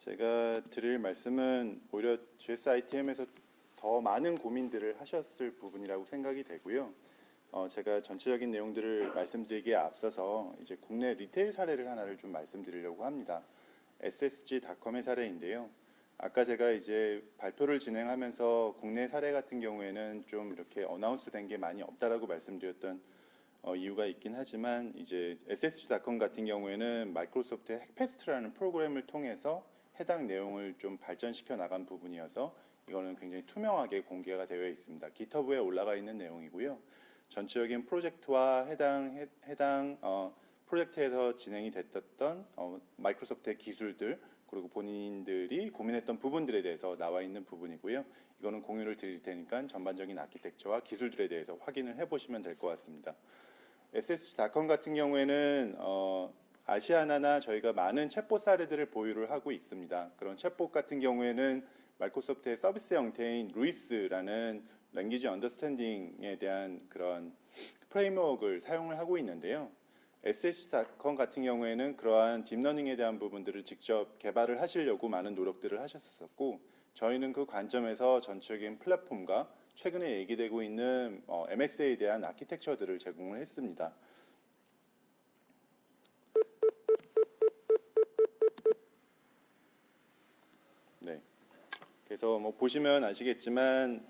제가 드릴 말씀은 오히려 GSITM에서 더 많은 고민들을 하셨을 부분이라고 생각이 되고요. 제가 전체적인 내용들을 말씀드리기에 앞서서 이제 국내 리테일 사례를 하나를 좀 말씀드리려고 합니다. SSG.com의 사례인데요. 아까 제가 이제 발표를 진행하면서 국내 사례 같은 경우에는 좀 이렇게 어나운스 된 게 많이 없다라고 말씀드렸던 이유가 있긴 하지만 이제 SSG.com 같은 경우에는 마이크로소프트의 핵패스트라는 프로그램을 통해서 해당 내용을 좀 발전시켜 나간 부분이어서 이거는 굉장히 투명하게 공개가 되어 있습니다. GitHub에 올라가 있는 내용이고요. 전체적인 프로젝트와 해당 프로젝트에서 진행이 됐던 마이크로소프트의 기술들 그리고 본인들이 고민했던 부분들에 대해서 나와 있는 부분이고요. 이거는 공유를 드릴 테니까 전반적인 아키텍처와 기술들에 대해서 확인을 해보시면 될 것 같습니다. SSG.com 같은 경우에는 아시아나나 저희가 많은 챗봇 사례들을 보유를 하고 있습니다. 그런 챗봇 같은 경우에는 마이크로소프트의 서비스 형태인 루이스라는 랭귀지 언더스탠딩에 대한 그런 프레임워크를 사용을 하고 있는데요. SSG.com 같은 경우에는 그러한 딥러닝에 대한 부분들을 직접 개발을 하시려고 많은 노력들을 하셨었고 저희는 그 관점에서 전체적인 플랫폼과 최근에 얘기되고 있는 MSA에 대한 아키텍처들을 제공을 했습니다. 네. 그래서 보시면 아시겠지만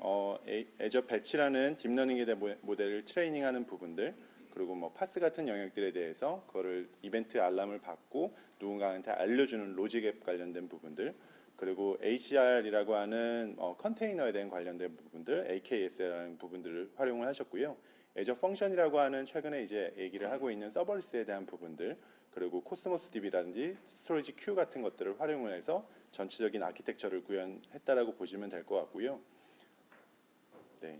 애저 배치라는 딥러닝에 대한 모델을 트레이닝하는 부분들 그리고 파스 같은 영역들에 대해서 그거를 이벤트 알람을 받고 누군가한테 알려주는 로직앱 관련된 부분들 그리고 ACR이라고 하는 컨테이너에 대한 관련된 부분들, AKS라는 부분들을 활용을 하셨고요. 애저 펑션이라고 하는 최근에 이제 얘기를 하고 있는 서버리스에 대한 부분들 그리고 코스모스 DB라든지 스토리지 큐 같은 것들을 활용을 해서 전체적인 아키텍처를 구현했다라고 보시면 될 것 같고요. 네.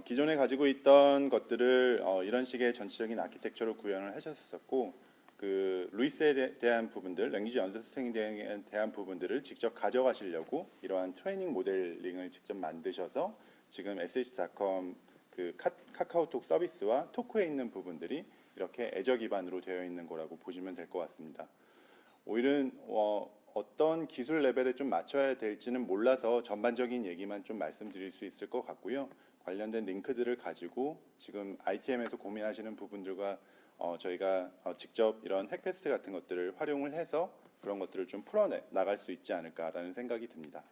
기존에 가지고 있던 것들을 이런 식의 전체적인 아키텍처로 구현을 하셨었고 그 루이스에 대한 부분들, 랭귀지 언더스탠딩에 대한 부분들을 직접 가져가시려고 이러한 트레이닝 모델링을 직접 만드셔서 지금 SSG.com 그 카카오톡 서비스와 토크에 있는 부분들이 이렇게 애저 기반으로 되어 있는 거라고 보시면 될 것 같습니다. 오히려 어떤 기술 레벨에 좀 맞춰야 될지는 몰라서 전반적인 얘기만 좀 말씀드릴 수 있을 것 같고요. 관련된 링크들을 가지고 지금 ITM에서 고민하시는 부분들과 저희가 직접 이런 핵패스트 같은 것들을 활용을 해서 그런 것들을 좀 풀어나갈 수 있지 않을까라는 생각이 듭니다.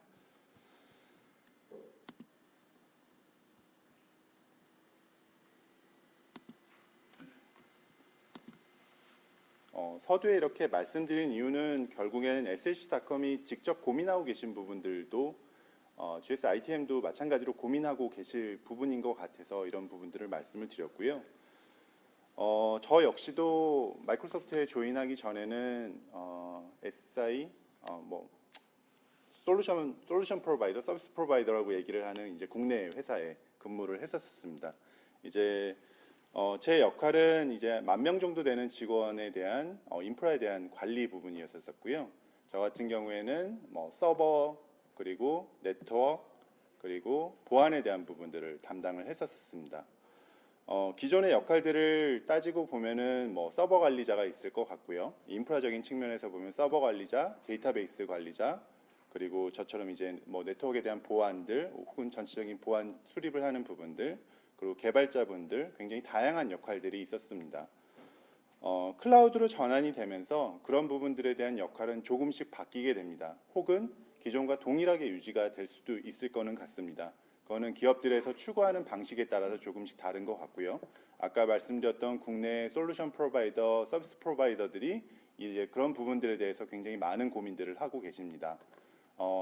서두에 이렇게 말씀드린 이유는 결국엔 SSG.com이 직접 고민하고 계신 부분들도 GSITM도 마찬가지로 고민하고 계실 부분인 것 같아서 이런 부분들을 말씀을 드렸고요. 저 역시도 마이크로소프트에 조인하기 전에는 SI 솔루션 프로바이더, 서비스 프로바이더라고 얘기를 하는 이제 국내 회사에 근무를 했었습니다. 이제 제 역할은 이제 10,000명 정도 되는 직원에 대한 인프라에 대한 관리 부분이었었고요. 저 같은 경우에는 서버 그리고 네트워크 그리고 보안에 대한 부분들을 담당을 했었습니다. 기존의 역할들을 따지고 보면은 서버 관리자가 있을 것 같고요. 인프라적인 측면에서 보면 서버 관리자, 데이터베이스 관리자, 그리고 저처럼 이제 네트워크에 대한 보안들 혹은 전체적인 보안 수립을 하는 부분들, 그리고 개발자분들 굉장히 다양한 역할들이 있었습니다. 클라우드로 전환이 되면서 그런 부분들에 대한 역할은 조금씩 바뀌게 됩니다. 혹은 기존과 동일하게 유지가 될 수도 있을 거는 같습니다. 그거는 기업들에서 추구하는 방식에 따라서 조금씩 다른 것 같고요. 아까 말씀드렸던 국내 솔루션 프로바이더, 서비스 프로바이더들이 이제 그런 부분들에 대해서 굉장히 많은 고민들을 하고 계십니다.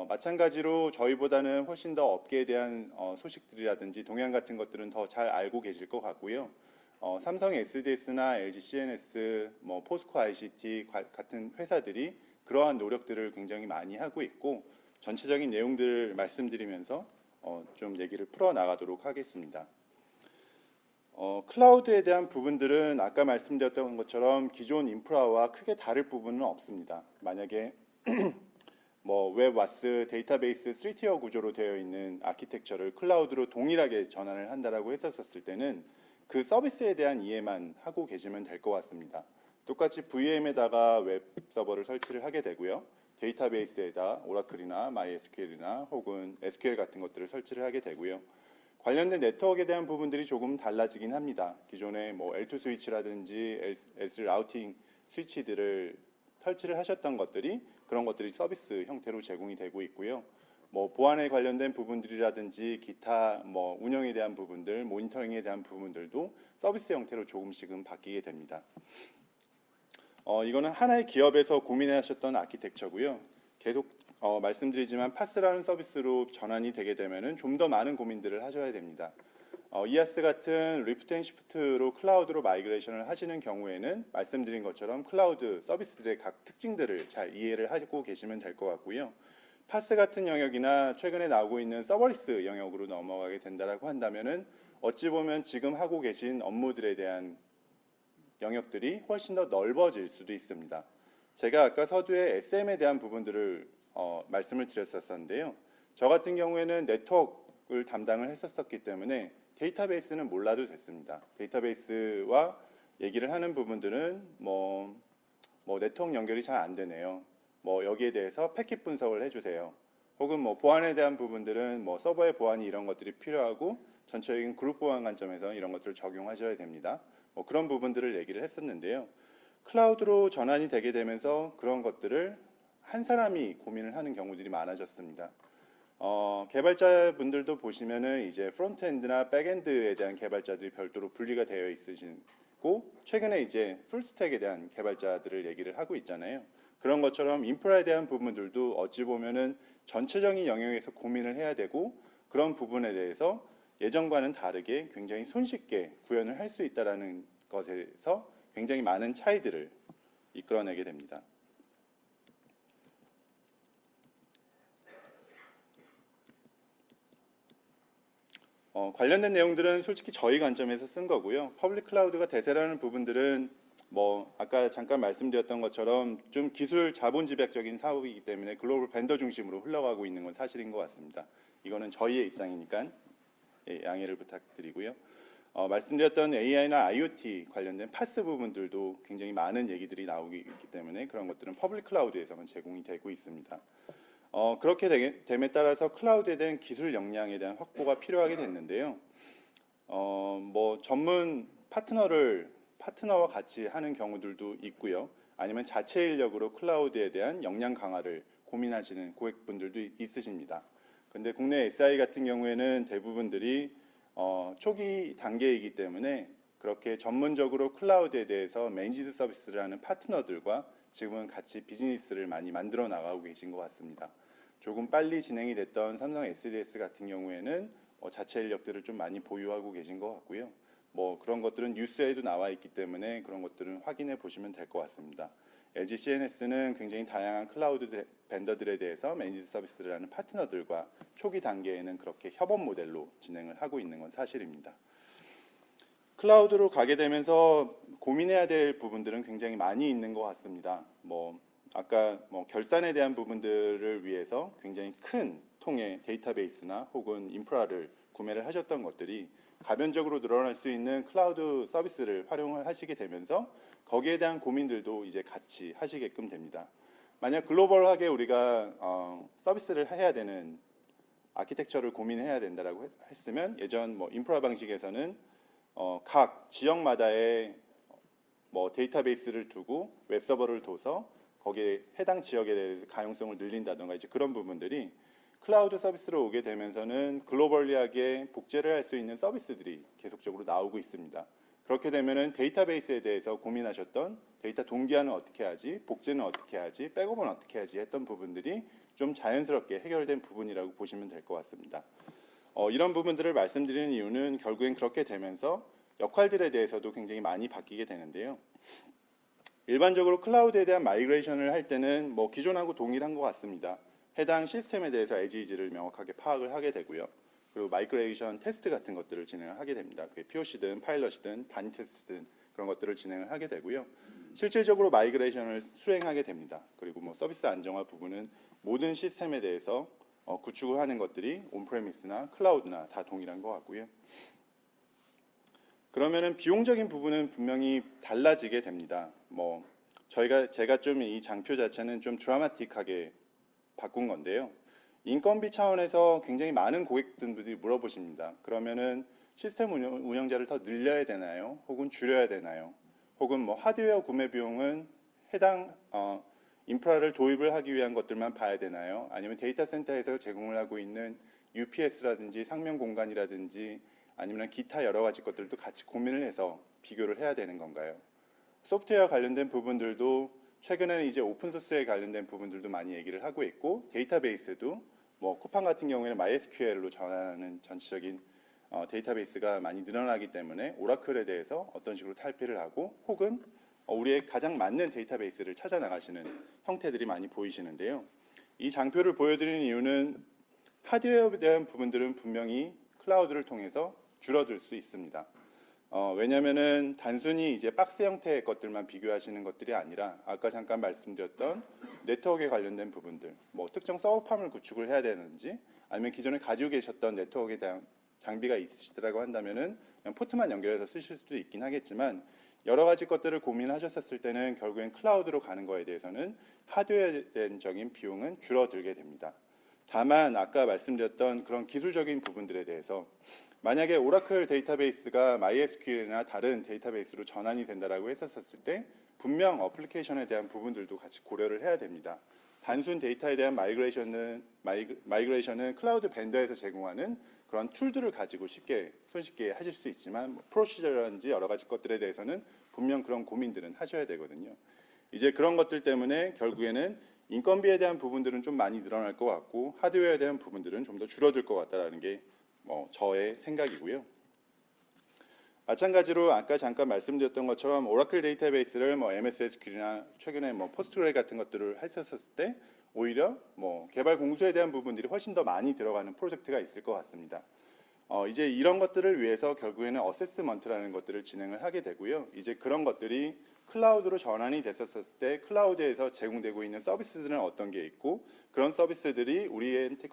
마찬가지로 저희보다는 훨씬 더 업계에 대한 소식들이라든지 동향 같은 것들은 더 잘 알고 계실 것 같고요. 삼성 SDS나 LG CNS, 포스코 ICT 같은 회사들이 그러한 노력들을 굉장히 많이 하고 있고 전체적인 내용들을 말씀드리면서 좀 얘기를 풀어나가도록 하겠습니다. 클라우드에 대한 부분들은 아까 말씀드렸던 것처럼 기존 인프라와 크게 다를 부분은 없습니다. 만약에 웹 와스 데이터베이스 3티어 구조로 되어 있는 아키텍처를 클라우드로 동일하게 전환을 한다라고 했었을 때는 그 서비스에 대한 이해만 하고 계시면 될 것 같습니다. 똑같이 VM에다가 웹 서버를 설치를 하게 되고요. 데이터베이스에다 오라클이나 MySQL이나 혹은 SQL 같은 것들을 설치를 하게 되고요. 관련된 네트워크에 대한 부분들이 조금 달라지긴 합니다. 기존에 뭐 L2 스위치라든지 S 라우팅 스위치들을 설치를 하셨던 것들이 그런 것들이 서비스 형태로 제공이 되고 있고요. 뭐 보안에 관련된 부분들이라든지 기타 뭐 운영에 대한 부분들, 모니터링에 대한 부분들도 서비스 형태로 조금씩은 바뀌게 됩니다. 이거는 하나의 기업에서 고민하셨던 아키텍처고요. 계속 말씀드리지만 파스라는 서비스로 전환이 되게 되면은 좀 더 많은 고민들을 하셔야 됩니다. 이아스 같은 리프트 앤 시프트로 클라우드로 마이그레이션을 하시는 경우에는 말씀드린 것처럼 클라우드 서비스들의 각 특징들을 잘 이해를 하고 계시면 될 것 같고요. 파스 같은 영역이나 최근에 나오고 있는 서버리스 영역으로 넘어가게 된다라고 한다면은 어찌 보면 지금 하고 계신 업무들에 대한 영역들이 훨씬 더 넓어질 수도 있습니다. 제가 아까 서두에 SM에 대한 부분들을 말씀을 드렸었는데요. 저 같은 경우에는 네트워크를 담당을 했었기 때문에 데이터베이스는 몰라도 됐습니다. 데이터베이스와 얘기를 하는 부분들은 뭐 네트워크 연결이 잘 안 되네요. 뭐 여기에 대해서 패킷 분석을 해주세요. 혹은 뭐 보안에 대한 부분들은 뭐 서버의 보안이 이런 것들이 필요하고 전체적인 그룹 보안 관점에서 이런 것들을 적용하셔야 됩니다. 뭐 그런 부분들을 얘기를 했었는데요. 클라우드로 전환이 되게 되면서 그런 것들을 한 사람이 고민을 하는 경우들이 많아졌습니다. 개발자분들도 보시면은 이제 프론트엔드나 백엔드에 대한 개발자들이 별도로 분리가 되어 있으시고 최근에 이제 풀스택에 대한 개발자들을 얘기를 하고 있잖아요. 그런 것처럼 인프라에 대한 부분들도 어찌 보면은 전체적인 영역에서 고민을 해야 되고 그런 부분에 대해서 예전과는 다르게 굉장히 손쉽게 구현을 할 수 있다는 것에서 굉장히 많은 차이들을 이끌어내게 됩니다. 관련된 내용들은 솔직히 저희 관점에서 쓴 거고요. 퍼블릭 클라우드가 대세라는 부분들은 뭐 아까 잠깐 말씀드렸던 것처럼 좀 기술 자본 집약적인 사업이기 때문에 글로벌 벤더 중심으로 흘러가고 있는 건 사실인 것 같습니다. 이거는 저희의 입장이니까 양해를 부탁드리고요. 말씀드렸던 AI나 IoT 관련된 파스 부분들도 굉장히 많은 얘기들이 나오기 때문에 그런 것들은 퍼블릭 클라우드에서만 제공이 되고 있습니다. 그렇게 됨에 따라서 클라우드에 대한 기술 역량에 대한 확보가 필요하게 됐는데요. 뭐 전문 파트너와 같이 하는 경우들도 있고요. 아니면 자체 인력으로 클라우드에 대한 역량 강화를 고민하시는 고객분들도 있으십니다. 근데 국내 SI 같은 경우에는 대부분들이 초기 단계이기 때문에 그렇게 전문적으로 클라우드에 대해서 매니지드 서비스를 하는 파트너들과 지금은 같이 비즈니스를 많이 만들어 나가고 계신 것 같습니다. 조금 빨리 진행이 됐던 삼성 SDS 같은 경우에는 자체 인력들을 좀 많이 보유하고 계신 것 같고요. 뭐 그런 것들은 뉴스에도 나와 있기 때문에 그런 것들은 확인해 보시면 될 것 같습니다. LG CNS는 굉장히 다양한 클라우드 벤더들에 대해서 매니지 서비스를 하는 파트너들과 초기 단계에는 그렇게 협업 모델로 진행을 하고 있는 건 사실입니다. 클라우드로 가게 되면서 고민해야 될 부분들은 굉장히 많이 있는 것 같습니다. 뭐 아까 결산에 대한 부분들을 위해서 굉장히 큰 통의 데이터베이스나 혹은 인프라를 구매를 하셨던 것들이 가변적으로 늘어날 수 있는 클라우드 서비스를 활용을 하시게 되면서 거기에 대한 고민들도 이제 같이 하시게끔 됩니다. 만약 글로벌하게 우리가 서비스를 해야 되는 아키텍처를 고민해야 된다라고 했으면 예전 인프라 방식에서는 각 지역마다의 데이터베이스를 두고 웹서버를 둬서 거기에 해당 지역에 대해서 가용성을 늘린다던가 이제 그런 부분들이 클라우드 서비스로 오게 되면서는 글로벌리하게 복제를 할 수 있는 서비스들이 계속적으로 나오고 있습니다. 그렇게 되면은 데이터베이스에 대해서 고민하셨던 데이터 동기화는 어떻게 하지, 복제는 어떻게 하지, 백업은 어떻게 하지 했던 부분들이 좀 자연스럽게 해결된 부분이라고 보시면 될 것 같습니다. 이런 부분들을 말씀드리는 이유는 결국엔 그렇게 되면서 역할들에 대해서도 굉장히 많이 바뀌게 되는데요. 일반적으로 클라우드에 대한 마이그레이션을 할 때는 기존하고 동일한 것 같습니다. 해당 시스템에 대해서 에지이지를 명확하게 파악을 하게 되고요. 그리고 마이그레이션 테스트 같은 것들을 진행을 하게 됩니다. 그게 POC든 파일럿이든 단위 테스트든 그런 것들을 진행을 하게 되고요. 실질적으로 마이그레이션을 수행하게 됩니다. 그리고 서비스 안정화 부분은 모든 시스템에 대해서 구축을 하는 것들이 온프레미스나 클라우드나 다 동일한 것 같고요. 그러면은 비용적인 부분은 분명히 달라지게 됩니다. 제가 좀 이 장표 자체는 좀 드라마틱하게 바꾼 건데요. 인건비 차원에서 굉장히 많은 고객분들이 물어보십니다. 그러면은 시스템 운영자를 더 늘려야 되나요? 혹은 줄여야 되나요? 혹은 하드웨어 구매 비용은 해당 인프라를 도입을 하기 위한 것들만 봐야 되나요? 아니면 데이터 센터에서 제공을 하고 있는 UPS라든지 상면 공간이라든지 아니면 기타 여러 가지 것들도 같이 고민을 해서 비교를 해야 되는 건가요? 소프트웨어 관련된 부분들도 최근에는 이제 오픈소스에 관련된 부분들도 많이 얘기를 하고 있고, 데이터베이스도 쿠팡 같은 경우에는 MySQL로 전환하는 전체적인 데이터베이스가 많이 늘어나기 때문에 오라클에 대해서 어떤 식으로 탈피를 하고 혹은 우리의 가장 맞는 데이터베이스를 찾아 나가시는 형태들이 많이 보이시는데요. 이 장표를 보여드리는 이유는 하드웨어에 대한 부분들은 분명히 클라우드를 통해서 줄어들 수 있습니다. 왜냐하면은 단순히 이제 박스 형태의 것들만 비교하시는 것들이 아니라 아까 잠깐 말씀드렸던 네트워크에 관련된 부분들, 특정 서버팜을 구축을 해야 되는지 아니면 기존에 가지고 계셨던 네트워크에 대한 장비가 있으시더라고 한다면은 그냥 포트만 연결해서 쓰실 수도 있긴 하겠지만 여러 가지 것들을 고민하셨을 때는 결국엔 클라우드로 가는 거에 대해서는 하드웨어적인 비용은 줄어들게 됩니다. 다만 아까 말씀드렸던 그런 기술적인 부분들에 대해서 만약에 오라클 데이터베이스가 MySQL이나 다른 데이터베이스로 전환이 된다라고 했었을 때 분명 어플리케이션에 대한 부분들도 같이 고려를 해야 됩니다. 단순 데이터에 대한 마이그레이션은 클라우드 벤더에서 제공하는 그런 툴들을 가지고 손쉽게 하실 수 있지만 프로시저라든지 여러 가지 것들에 대해서는 분명 그런 고민들은 하셔야 되거든요. 이제 그런 것들 때문에 결국에는 인건비에 대한 부분들은 좀 많이 늘어날 것 같고 하드웨어에 대한 부분들은 좀 더 줄어들 것 같다라는 게 저의 생각이고요. 마찬가지로 아까 잠깐 말씀드렸던 것처럼 오라클 데이터베이스를 MS SQL이나 최근에 포스트그레 같은 것들을 했었을 때 오히려 개발 공수에 대한 부분들이 훨씬 더 많이 들어가는 프로젝트가 있을 것 같습니다. 이제 이런 것들을 위해서 결국에는 어세스먼트라는 것들을 진행을 하게 되고요. 이제 그런 것들이 클라우드로 전환이 됐었을 때 클라우드에서 제공되고 있는 서비스들은 어떤 게 있고 그런 서비스들이 우리한테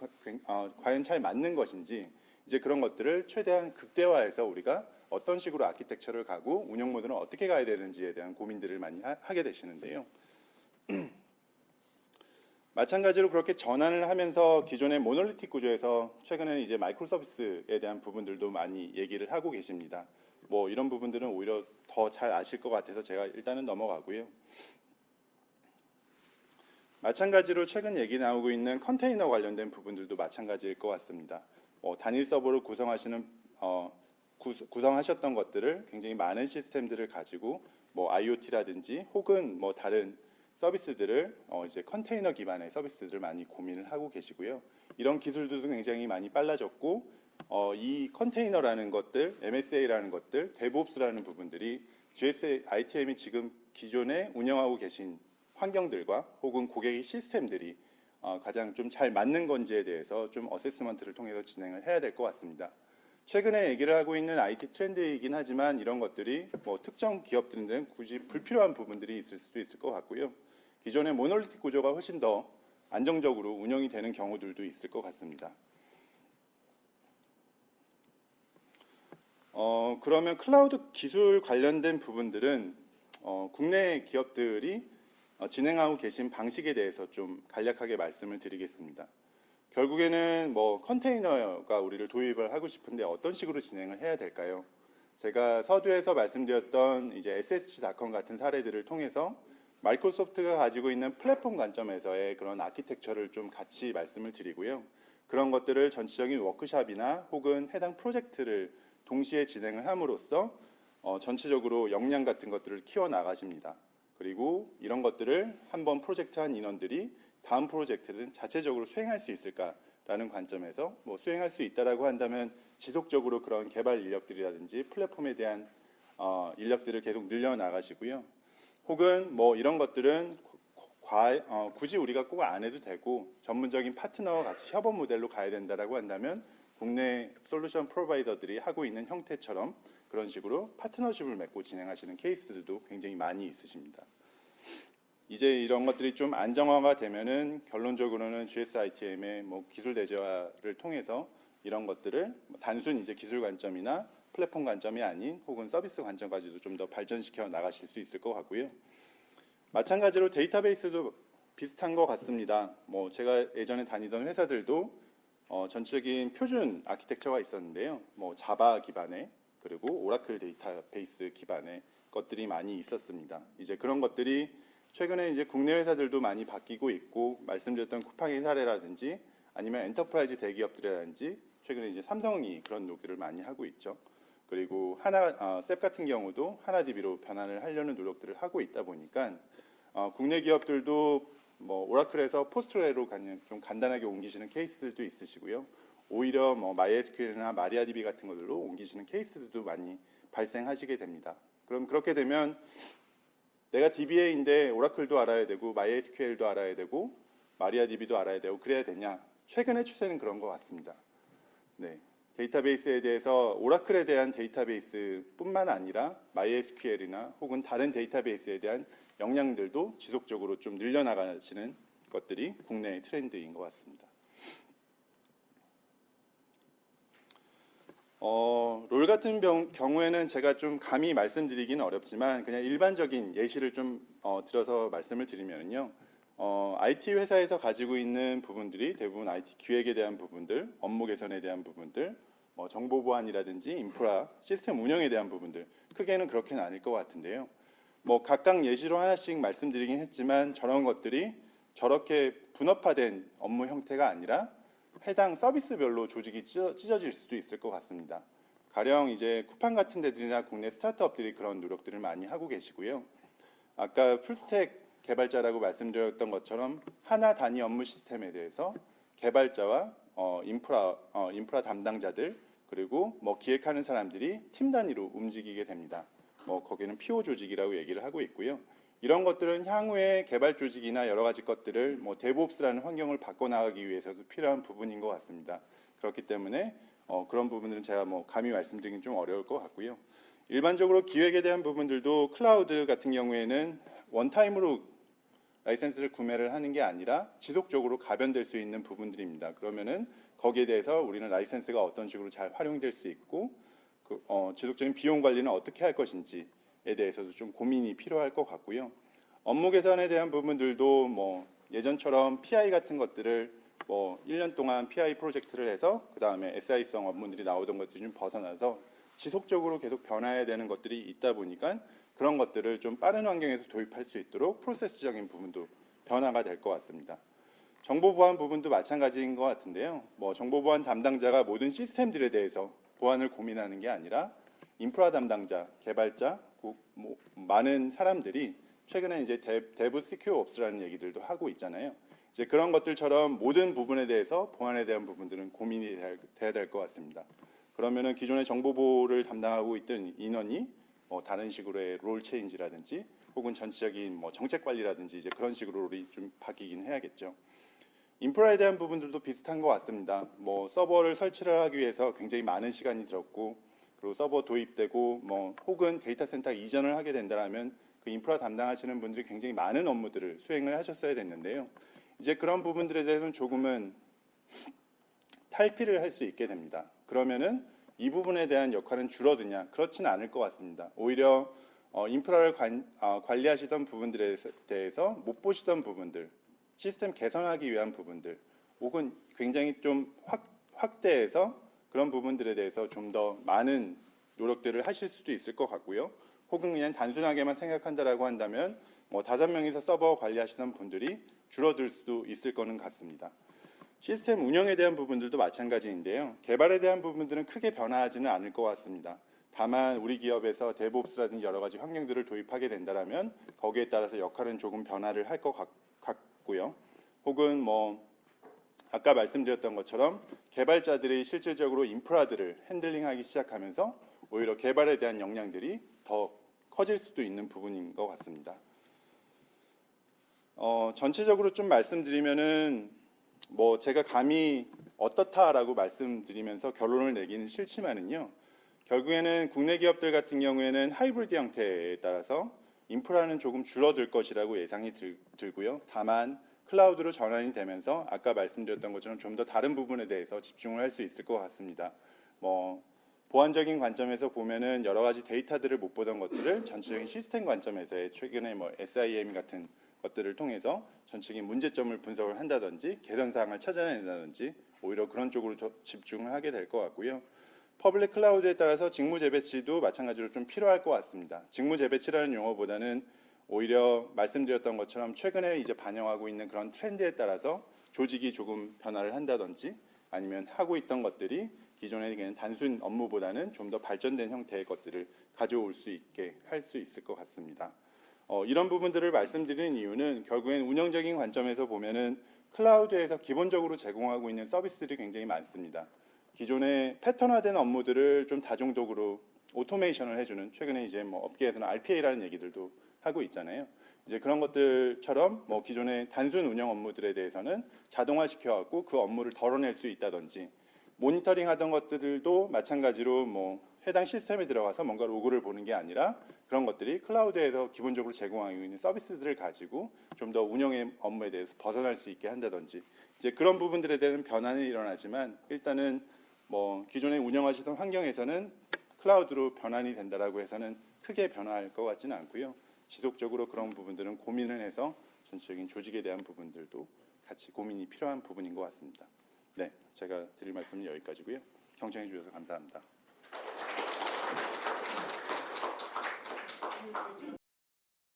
과연 잘 맞는 것인지 이제 그런 것들을 최대한 극대화해서 우리가 어떤 식으로 아키텍처를 가고 운영 모드는 어떻게 가야 되는지에 대한 고민들을 많이 하게 되시는데요. 마찬가지로 그렇게 전환을 하면서 기존의 모놀리틱 구조에서 최근에는 이제 마이크로 서비스에 대한 부분들도 많이 얘기를 하고 계십니다. 이런 부분들은 오히려 더 잘 아실 것 같아서 제가 일단은 넘어가고요. 마찬가지로 최근 얘기 나오고 있는 컨테이너 관련된 부분들도 마찬가지일 것 같습니다. 단일 서버를 구성하셨던 것들을 굉장히 많은 시스템들을 가지고 IoT라든지 혹은 다른 서비스들을 이제 컨테이너 기반의 서비스들을 많이 고민을 하고 계시고요. 이런 기술들도 굉장히 많이 빨라졌고 이 컨테이너라는 것들, MSA라는 것들, DevOps라는 부분들이 GSITM이 지금 기존에 운영하고 계신 환경들과 혹은 고객의 시스템들이 가장 좀 잘 맞는 건지에 대해서 좀 어세스먼트를 통해서 진행을 해야 될 것 같습니다. 최근에 얘기를 하고 있는 IT 트렌드이긴 하지만 이런 것들이 특정 기업들은 굳이 불필요한 부분들이 있을 수도 있을 것 같고요. 기존의 모놀리틱 구조가 훨씬 더 안정적으로 운영이 되는 경우들도 있을 것 같습니다. 그러면 클라우드 기술 관련된 부분들은 국내 기업들이 진행하고 계신 방식에 대해서 좀 간략하게 말씀을 드리겠습니다. 결국에는 컨테이너가 우리를 도입을 하고 싶은데 어떤 식으로 진행을 해야 될까요? 제가 서두에서 말씀드렸던 이제 SSG.com 같은 사례들을 통해서 마이크로소프트가 가지고 있는 플랫폼 관점에서의 그런 아키텍처를 좀 같이 말씀을 드리고요. 그런 것들을 전체적인 워크샵이나 혹은 해당 프로젝트를 동시에 진행을 함으로써 전체적으로 역량 같은 것들을 키워 나가십니다. 그리고 이런 것들을 한번 프로젝트한 인원들이 다음 프로젝트는 자체적으로 수행할 수 있을까라는 관점에서 수행할 수 있다라고 한다면 지속적으로 그런 개발 인력들이라든지 플랫폼에 대한 인력들을 계속 늘려 나가시고요. 혹은 이런 것들은 굳이 우리가 꼭 안 해도 되고 전문적인 파트너와 같이 협업 모델로 가야 된다라고 한다면 국내 솔루션 프로바이더들이 하고 있는 형태처럼 그런 식으로 파트너십을 맺고 진행하시는 케이스들도 굉장히 많이 있으십니다. 이제 이런 것들이 좀 안정화가 되면은 결론적으로는 GSITM의 기술 대제화를 통해서 이런 것들을 단순 이제 기술 관점이나 플랫폼 관점이 아닌 혹은 서비스 관점까지도 좀 더 발전시켜 나가실 수 있을 것 같고요. 마찬가지로 데이터베이스도 비슷한 것 같습니다. 뭐 제가 예전에 다니던 회사들도 전체적인 표준 아키텍처가 있었는데요. 뭐 자바 기반의 그리고 오라클 데이터베이스 기반의 것들이 많이 있었습니다. 이제 그런 것들이 최근에 이제 국내 회사들도 많이 바뀌고 있고, 말씀드렸던 쿠팡의 사례라든지 아니면 엔터프라이즈 대기업들이라든지 최근에 이제 삼성이 그런 노력을 많이 하고 있죠. 그리고 셉 같은 경우도 하나DB로 변환을 하려는 노력들을 하고 있다 보니까 국내 기업들도 뭐 오라클에서 포스트그레로 좀 간단하게 옮기시는 케이스들도 있으시고요. 오히려 뭐 MySQL이나 마리아DB 같은 것들로 옮기시는 케이스들도 많이 발생하시게 됩니다. 그럼 그렇게 되면 내가 DBA인데 오라클도 알아야 되고 MySQL도 알아야 되고 마리아DB도 알아야 되고 그래야 되냐? 최근의 추세는 그런 것 같습니다. 네, 데이터베이스에 대해서 오라클에 대한 데이터베이스뿐만 아니라 MySQL이나 혹은 다른 데이터베이스에 대한 역량들도 지속적으로 좀 늘려나가시는 것들이 국내의 트렌드인 것 같습니다. 롤 같은 경우에는 제가 좀 감히 말씀드리기는 어렵지만 그냥 일반적인 예시를 좀 들어서 말씀을 드리면요. IT 회사에서 가지고 있는 부분들이 대부분 IT 기획에 대한 부분들, 업무 개선에 대한 부분들, 정보 보안이라든지 인프라, 시스템 운영에 대한 부분들, 크게는 그렇게는 아닐 것 같은데요. 각각 예시로 하나씩 말씀드리긴 했지만 저런 것들이 저렇게 분업화된 업무 형태가 아니라 해당 서비스별로 조직이 찢어질 수도 있을 것 같습니다. 가령 이제 쿠팡 같은 데들이나 국내 스타트업들이 그런 노력들을 많이 하고 계시고요. 아까 풀스택 개발자라고 말씀드렸던 것처럼 하나 단위 업무 시스템에 대해서 개발자와 인프라 담당자들 그리고 기획하는 사람들이 팀 단위로 움직이게 됩니다. 거기는 PO 조직이라고 얘기를 하고 있고요. 이런 것들은 향후에 개발 조직이나 여러 가지 것들을 데브옵스라는 환경을 바꿔나가기 위해서도 필요한 부분인 것 같습니다. 그렇기 때문에 그런 부분들은 제가 감히 말씀드리긴 좀 어려울 것 같고요. 일반적으로 기획에 대한 부분들도 클라우드 같은 경우에는 원타임으로 라이센스를 구매를 하는 게 아니라 지속적으로 가변될 수 있는 부분들입니다. 그러면은 거기에 대해서 우리는 라이센스가 어떤 식으로 잘 활용될 수 있고 지속적인 비용 관리는 어떻게 할 것인지에 대해서도 좀 고민이 필요할 것 같고요. 업무 개선에 대한 부분들도 예전처럼 PI 같은 것들을 1년 동안 PI 프로젝트를 해서 그 다음에 SI성 업무들이 나오던 것들이 좀 벗어나서 지속적으로 계속 변화해야 되는 것들이 있다 보니까 그런 것들을 좀 빠른 환경에서 도입할 수 있도록 프로세스적인 부분도 변화가 될 것 같습니다. 정보 보안 부분도 마찬가지인 것 같은데요. 정보 보안 담당자가 모든 시스템들에 대해서 보안을 고민하는 게 아니라 인프라 담당자, 개발자, 많은 사람들이 최근에 이제 데브 시큐어 옵스라는 얘기들도 하고 있잖아요. 이제 그런 것들처럼 모든 부분에 대해서 보안에 대한 부분들은 고민이 돼야 될 것 같습니다. 그러면은 기존의 정보 보호를 담당하고 있던 인원이 다른 식으로의 롤 체인지라든지 혹은 전체적인 정책 관리라든지 이제 그런 식으로 롤이 좀 바뀌긴 해야겠죠. 인프라에 대한 부분들도 비슷한 것 같습니다. 서버를 설치를 하기 위해서 굉장히 많은 시간이 들었고 그리고 서버 도입되고 혹은 데이터 센터 이전을 하게 된다면 그 인프라 담당하시는 분들이 굉장히 많은 업무들을 수행을 하셨어야 됐는데요. 이제 그런 부분들에 대해서는 조금은 탈피를 할 수 있게 됩니다. 그러면은 이 부분에 대한 역할은 줄어드냐? 그렇지는 않을 것 같습니다. 오히려 인프라를 관리하시던 부분들에 대해서 못 보시던 부분들, 시스템 개선하기 위한 부분들, 혹은 굉장히 좀 확대해서 그런 부분들에 대해서 좀 더 많은 노력들을 하실 수도 있을 것 같고요. 혹은 그냥 단순하게만 생각한다라고 한다면 5명이서 서버 관리하시던 분들이 줄어들 수도 있을 거는 같습니다. 시스템 운영에 대한 부분들도 마찬가지인데요. 개발에 대한 부분들은 크게 변화하지는 않을 것 같습니다. 다만 우리 기업에서 데브옵스라든지 여러 가지 환경들을 도입하게 된다면 거기에 따라서 역할은 조금 변화를 할 것 같고요. 혹은 아까 말씀드렸던 것처럼 개발자들이 실질적으로 인프라들을 핸들링하기 시작하면서 오히려 개발에 대한 역량들이 더 커질 수도 있는 부분인 것 같습니다. 전체적으로 좀 말씀드리면은 제가 감히 어떻다라고 말씀드리면서 결론을 내기는 싫지만은요. 결국에는 국내 기업들 같은 경우에는 하이브리드 형태에 따라서 인프라는 조금 줄어들 것이라고 예상이 들고요. 다만 클라우드로 전환이 되면서 아까 말씀드렸던 것처럼 좀 더 다른 부분에 대해서 집중을 할 수 있을 것 같습니다. 보안적인 관점에서 보면은 여러 가지 데이터들을 못 보던 것들을 전체적인 시스템 관점에서의 최근에 뭐 SIM 같은 것들을 통해서 전체적인 문제점을 분석을 한다든지 개선 사항을 찾아낸다든지 오히려 그런 쪽으로 집중을 하게 될 것 같고요. 퍼블릭 클라우드에 따라서 직무 재배치도 마찬가지로 좀 필요할 것 같습니다. 직무 재배치라는 용어보다는 오히려 말씀드렸던 것처럼 최근에 이제 반영하고 있는 그런 트렌드에 따라서 조직이 조금 변화를 한다든지 아니면 하고 있던 것들이 기존의 그냥 단순 업무보다는 좀 더 발전된 형태의 것들을 가져올 수 있게 할 수 있을 것 같습니다. 이런 부분들을 말씀드리는 이유는 결국엔 운영적인 관점에서 보면은 클라우드에서 기본적으로 제공하고 있는 서비스들이 굉장히 많습니다. 기존의 패턴화된 업무들을 좀 다중적으로 오토메이션을 해주는 최근에 이제 뭐 업계에서는 RPA라는 얘기들도 하고 있잖아요. 이제 그런 것들처럼 뭐 기존의 단순 운영 업무들에 대해서는 자동화시켜갖고 그 업무를 덜어낼 수 있다든지 모니터링 하던 것들도 마찬가지로 뭐 해당 시스템에 들어가서 뭔가 로그를 보는 게 아니라 그런 것들이 클라우드에서 기본적으로 제공하고 있는 서비스들을 가지고 좀 더 운영의 업무에 대해서 벗어날 수 있게 한다든지 이제 그런 부분들에 대한 변화는 일어나지만 일단은 뭐 기존에 운영하시던 환경에서는 클라우드로 변환이 된다라고 해서는 크게 변화할 것 같지는 않고요. 지속적으로 그런 부분들은 고민을 해서 전체적인 조직에 대한 부분들도 같이 고민이 필요한 부분인 것 같습니다. 네, 제가 드릴 말씀은 여기까지고요. 경청해 주셔서 감사합니다.